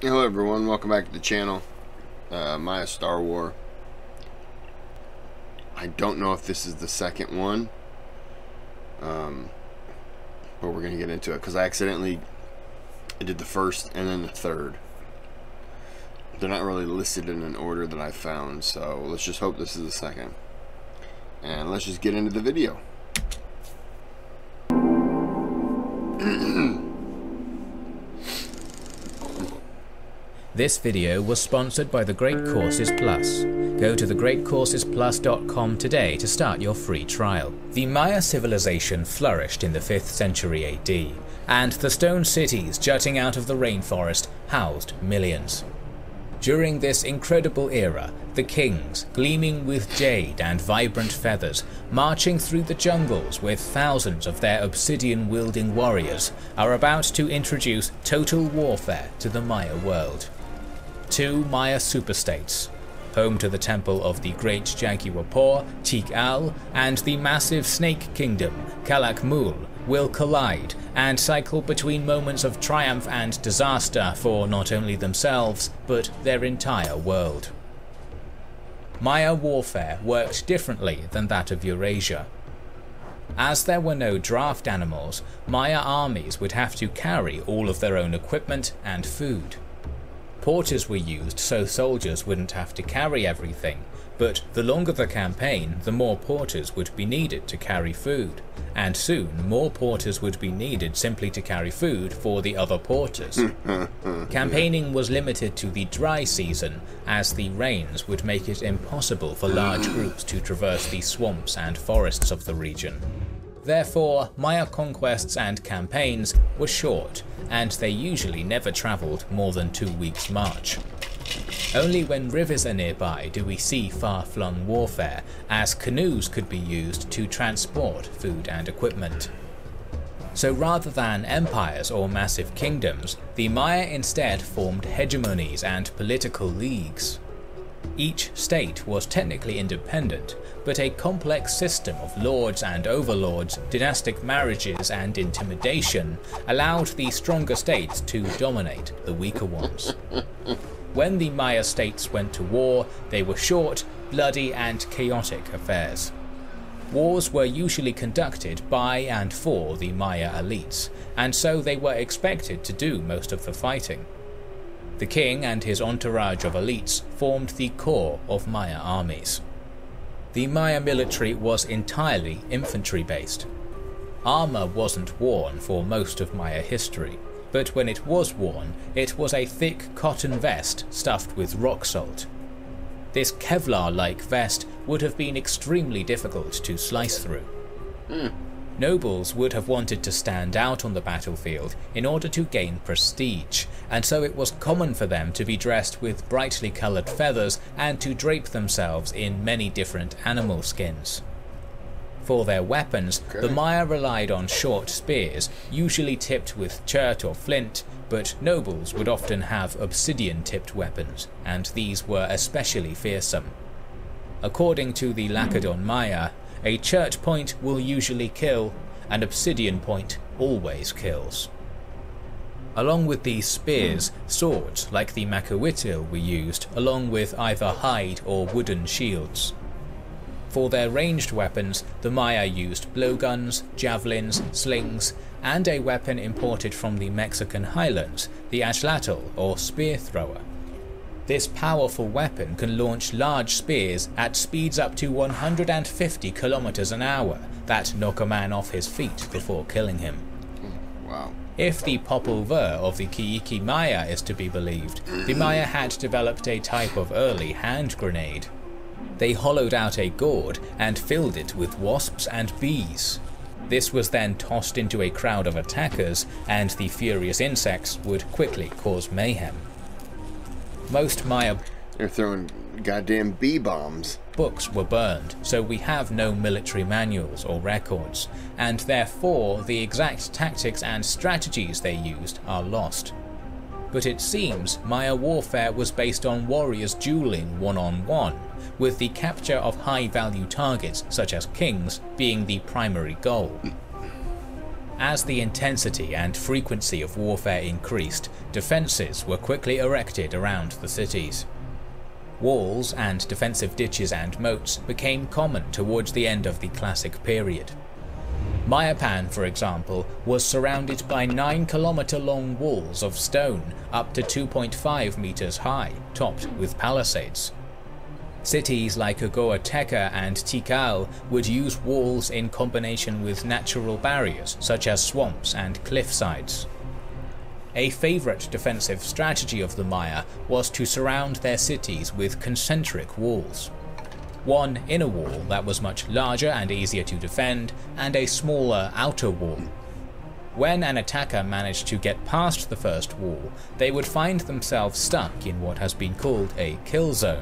Hello everyone, welcome back to the channel. Maya Star War. I don't know if this is the second one, but we're gonna get into it because I did the first and then the third. They're not really listed in an order that I found, so let's just hope this is the second. And let's just get into the video. This video was sponsored by the Great Courses Plus. Go to thegreatcoursesplus.com today to start your free trial. The Maya civilization flourished in the 5th century AD, and the stone cities jutting out of the rainforest housed millions. During this incredible era, the kings, gleaming with jade and vibrant feathers, marching through the jungles with thousands of their obsidian-wielding warriors, are about to introduce total warfare to the Maya world. 2 Maya superstates, home to the temple of the Great Jaguar Paw, Tikal, and the massive snake kingdom, Calakmul, will collide and cycle between moments of triumph and disaster for not only themselves, but their entire world. Maya warfare worked differently than that of Eurasia. As there were no draft animals, Maya armies would have to carry all of their own equipment and food. Porters were used so soldiers wouldn't have to carry everything, but the longer the campaign, the more porters would be needed to carry food, and soon more porters would be needed simply to carry food for the other porters. Campaigning was limited to the dry season, as the rains would make it impossible for large groups to traverse the swamps and forests of the region. Therefore, Maya conquests and campaigns were short, and they usually never travelled more than 2 weeks' march. Only when rivers are nearby do we see far-flung warfare, as canoes could be used to transport food and equipment. So rather than empires or massive kingdoms, the Maya instead formed hegemonies and political leagues. Each state was technically independent, but a complex system of lords and overlords, dynastic marriages and intimidation allowed the stronger states to dominate the weaker ones. When the Maya states went to war, they were short, bloody and chaotic affairs. Wars were usually conducted by and for the Maya elites, and so they were expected to do most of the fighting. The king and his entourage of elites formed the core of Maya armies. The Maya military was entirely infantry-based. Armor wasn't worn for most of Maya history, but when it was worn, it was a thick cotton vest stuffed with rock salt. This Kevlar-like vest would have been extremely difficult to slice through. Nobles would have wanted to stand out on the battlefield in order to gain prestige, and so it was common for them to be dressed with brightly coloured feathers and to drape themselves in many different animal skins. For their weapons, the Maya relied on short spears, usually tipped with chert or flint, but nobles would often have obsidian-tipped weapons, and these were especially fearsome. According to the Lacedon Maya, a chert point will usually kill, an obsidian point always kills. Along with these spears, swords like the Makuitil were used, along with either hide or wooden shields. For their ranged weapons, the Maya used blowguns, javelins, slings, and a weapon imported from the Mexican highlands, the axlatl or spear thrower. This powerful weapon can launch large spears at speeds up to 150 kilometers an hour that knock a man off his feet before killing him. Wow. If the Popol Vuh of the Kiiki Maya is to be believed, the Maya had developed a type of early hand grenade. They hollowed out a gourd and filled it with wasps and bees. This was then tossed into a crowd of attackers, and the furious insects would quickly cause mayhem. Most Maya They're throwing goddamn bee bombs. Books were burned, so we have no military manuals or records, and therefore the exact tactics and strategies they used are lost. But it seems Maya warfare was based on warriors dueling one-on-one, with the capture of high-value targets such as kings being the primary goal. As the intensity and frequency of warfare increased, defences were quickly erected around the cities. Walls and defensive ditches and moats became common towards the end of the Classic period. Mayapan, for example, was surrounded by 9-kilometer-long walls of stone up to 2.5 meters high, topped with palisades. Cities like Ogoateca and Tikal would use walls in combination with natural barriers such as swamps and cliff sides. A favourite defensive strategy of the Maya was to surround their cities with concentric walls. One inner wall that was much larger and easier to defend, and a smaller outer wall. When an attacker managed to get past the first wall, they would find themselves stuck in what has been called a kill zone.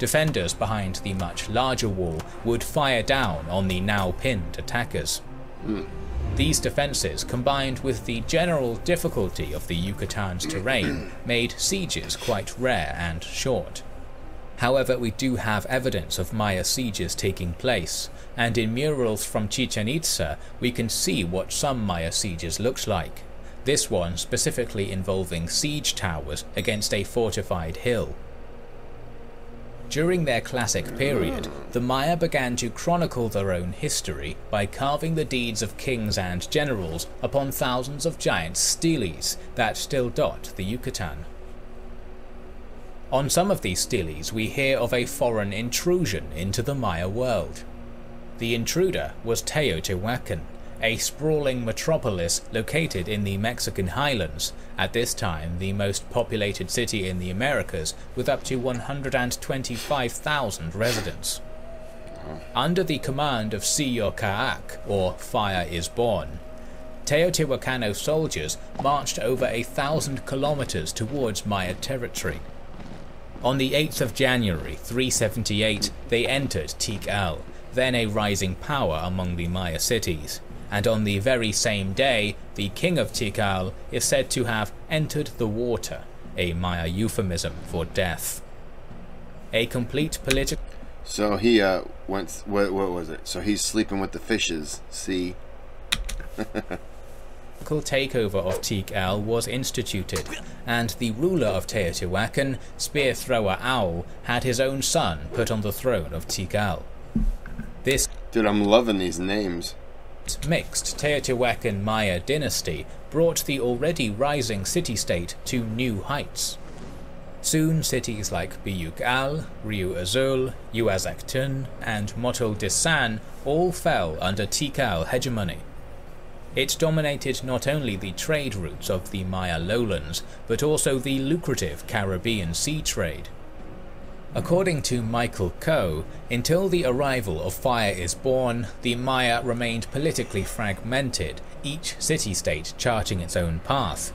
Defenders behind the much larger wall would fire down on the now pinned attackers. These defences, combined with the general difficulty of the Yucatan's terrain, made sieges quite rare and short. However, we do have evidence of Maya sieges taking place, and in murals from Chichen Itza we can see what some Maya sieges looked like, this one specifically involving siege towers against a fortified hill. During their Classic period, the Maya began to chronicle their own history by carving the deeds of kings and generals upon thousands of giant steles that still dot the Yucatan. On some of these steles we hear of a foreign intrusion into the Maya world. The intruder was Teotihuacan, a sprawling metropolis located in the Mexican highlands, at this time the most populated city in the Americas with up to 125,000 residents. Under the command of Siyocac, or Fire is Born, Teotihuacano soldiers marched over 1,000 kilometers towards Maya territory. On the 8th of January 378 they entered Tikal, then a rising power among the Maya cities, and on the very same day the king of Tikal is said to have entered the water, a Maya euphemism for death. A complete political... So he went, what was it? So he's sleeping with the fishes, see? takeover of Tikal was instituted, and the ruler of Teotihuacan, Spear Thrower Owl, had his own son put on the throne of Tikal. This Dude, I'm loving these names. Mixed Teotihuacan Maya dynasty brought the already rising city-state to new heights. Soon cities like Biyukal, Rio Azul, Uazactun, and Motol de San all fell under Tikal hegemony. It dominated not only the trade routes of the Maya lowlands, but also the lucrative Caribbean sea trade. According to Michael Coe, until the arrival of Fire is Born, the Maya remained politically fragmented, each city-state charting its own path.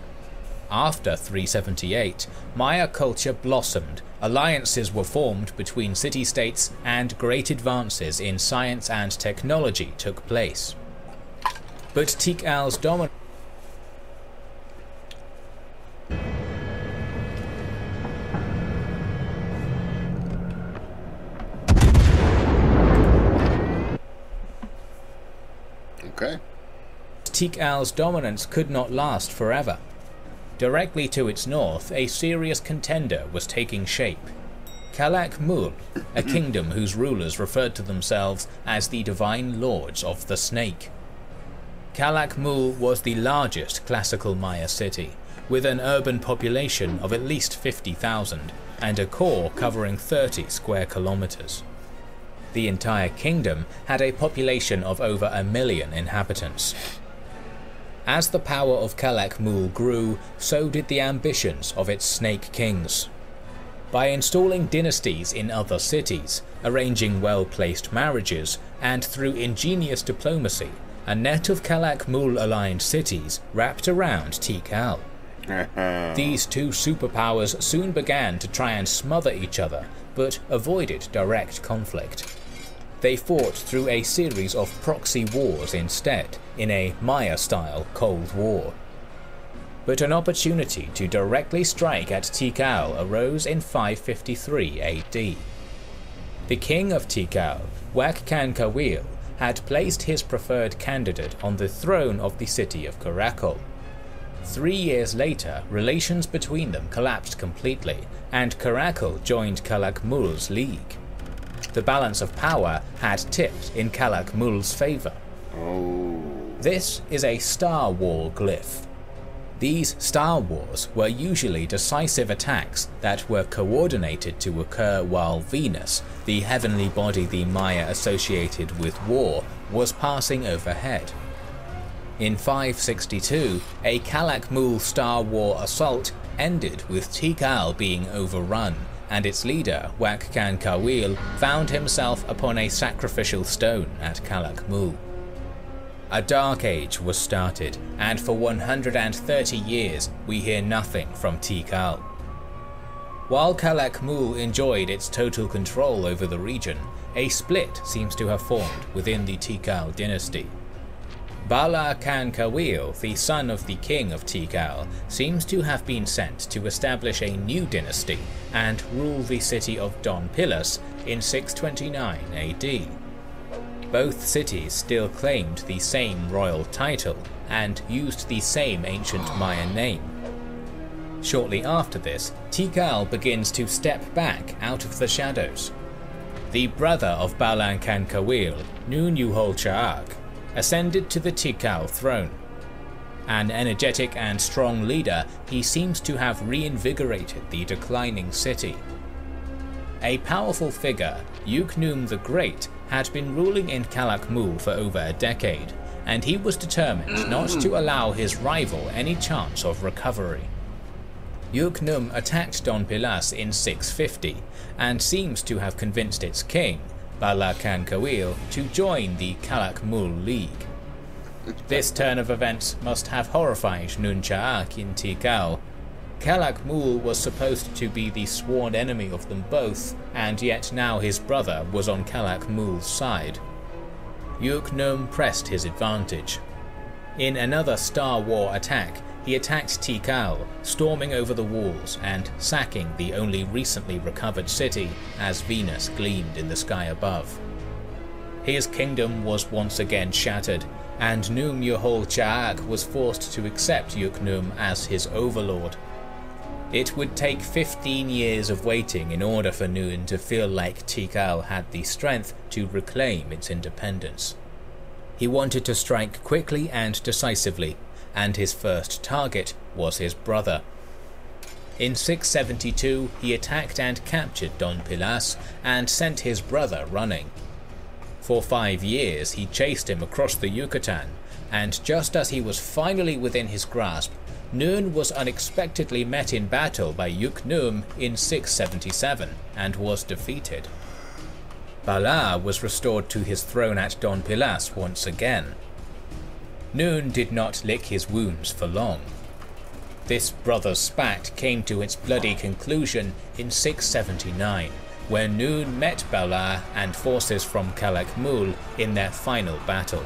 After 378, Maya culture blossomed, alliances were formed between city-states, and great advances in science and technology took place. But Tikal's dominance Tikal's dominance could not last forever. Directly to its north, a serious contender was taking shape. Calakmul, a kingdom whose rulers referred to themselves as the Divine Lords of the Snake. Calakmul was the largest classical Maya city, with an urban population of at least 50,000, and a core covering 30 square kilometers. The entire kingdom had a population of over 1 million inhabitants. As the power of Calakmul grew, so did the ambitions of its snake kings. By installing dynasties in other cities, arranging well-placed marriages, and through ingenious diplomacy, a net of Calakmul-aligned cities wrapped around Tikal. These two superpowers soon began to try and smother each other, but avoided direct conflict. They fought through a series of proxy wars instead, in a Maya-style Cold War. But an opportunity to directly strike at Tikal arose in 553 AD. The king of Tikal, Wakkan Kawil, had placed his preferred candidate on the throne of the city of Calakmul. 3 years later, relations between them collapsed completely, and Calakmul joined Calakmul's league. The balance of power had tipped in Calakmul's favour. This is a Star War glyph. These Star Wars were usually decisive attacks that were coordinated to occur while Venus, the heavenly body the Maya associated with war, was passing overhead. In 562, a Calakmul Star War assault ended with Tikal being overrun, and its leader, Wakkan Kawil, found himself upon a sacrificial stone at Calakmul. A dark age was started, and for 130 years we hear nothing from Tikal. While Calakmul enjoyed its total control over the region, a split seems to have formed within the Tikal dynasty. Bala Khan Kawil, the son of the king of Tikal, seems to have been sent to establish a new dynasty and rule the city of Don Pilas in 629 AD. Both cities still claimed the same royal title and used the same ancient Maya name. Shortly after this, Tikal begins to step back out of the shadows. The brother of Balan Khan Kawil, Nun Yuhol Cha'ak, ascended to the Tikal throne. An energetic and strong leader, he seems to have reinvigorated the declining city. A powerful figure, Uknum the Great, had been ruling in Calakmul for over a decade, and he was determined not to allow his rival any chance of recovery. Uknum attacked Don Pilas in 650, and seems to have convinced its king, Bala Khan Kawil, to join the Calakmul League. This turn of events must have horrified Nun Cha'ak in Tikal. Calakmul was supposed to be the sworn enemy of them both, and yet now his brother was on Calakmul's side. Uknum pressed his advantage. In another Star War attack, he attacked Tikal, storming over the walls and sacking the only recently recovered city as Venus gleamed in the sky above. His kingdom was once again shattered, and Nun Yuhol Cha'ak was forced to accept Uknum as his overlord. It would take 15 years of waiting in order for Nun to feel like Tikal had the strength to reclaim its independence. He wanted to strike quickly and decisively, and his first target was his brother. In 672, he attacked and captured Don Pilas and sent his brother running. For 5 years he chased him across the Yucatan, and just as he was finally within his grasp, Nun was unexpectedly met in battle by Uknum in 677 and was defeated. Bala was restored to his throne at Don Pilas once again. Nun did not lick his wounds for long. This brother's spat came to its bloody conclusion in 679, where Nun met Bala and forces from Calakmul in their final battle.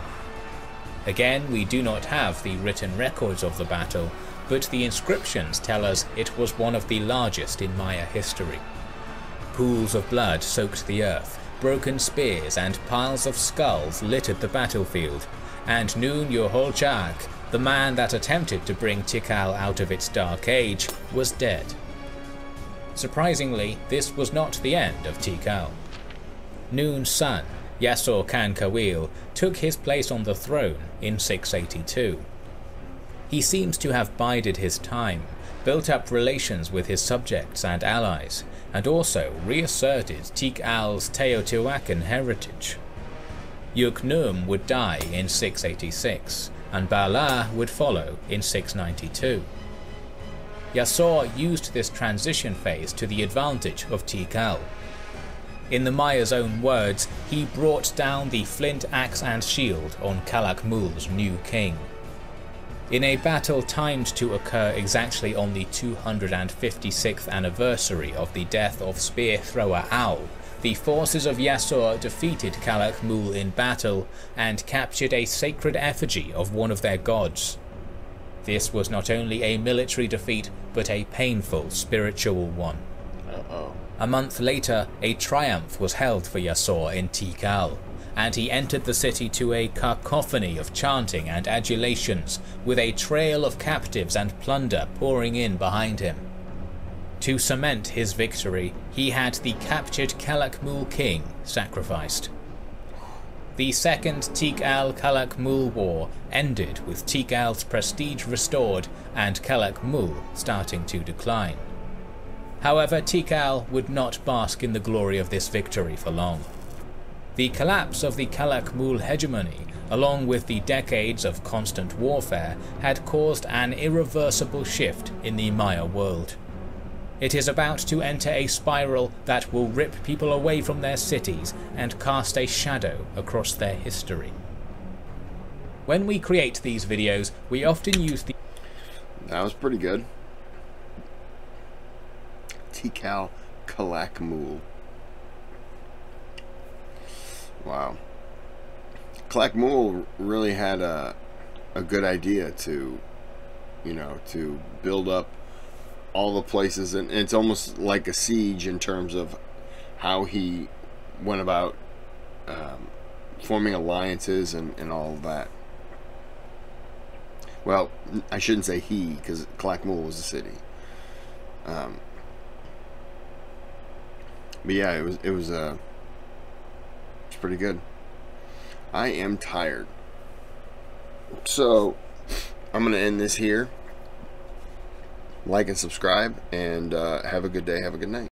Again, we do not have the written records of the battle, but the inscriptions tell us it was one of the largest in Maya history. Pools of blood soaked the earth, broken spears and piles of skulls littered the battlefield, and Nun Yuhol Cha'ak, the man that attempted to bring Tikal out of its dark age, was dead. Surprisingly, this was not the end of Tikal. Nun's son, Yasur Khan Kawil, took his place on the throne in 682. He seems to have bided his time, built up relations with his subjects and allies, and also reasserted Tikal's Teotihuacan heritage. Uknum would die in 686, and Bala would follow in 692. Yasur used this transition phase to the advantage of Tikal. In the Maya's own words, he brought down the flint axe and shield on Calakmul's new king. In a battle timed to occur exactly on the 256th anniversary of the death of spear thrower Owl, the forces of Yasur defeated Calakmul in battle and captured a sacred effigy of one of their gods. This was not only a military defeat, but a painful spiritual one. A month later, a triumph was held for Yasur in Tikal, and he entered the city to a cacophony of chanting and adulations, with a trail of captives and plunder pouring in behind him. To cement his victory, he had the captured Calakmul king sacrificed. The second Tikal-Calakmul war ended with Tikal's prestige restored and Calakmul starting to decline. However, Tikal would not bask in the glory of this victory for long. The collapse of the Calakmul hegemony, along with the decades of constant warfare, had caused an irreversible shift in the Maya world. It is about to enter a spiral that will rip people away from their cities and cast a shadow across their history. When we create these videos, we often use the... That was pretty good. Tikal Calakmul. Wow. Calakmul really had a good idea to, you know, to build up all the places, and it's almost like a siege in terms of how he went about forming alliances and all of that. Well, I shouldn't say he, because Calakmul was a city. But yeah, it was pretty good. I am tired, so I'm gonna end this here. Like and subscribe, and have a good day, have a good night.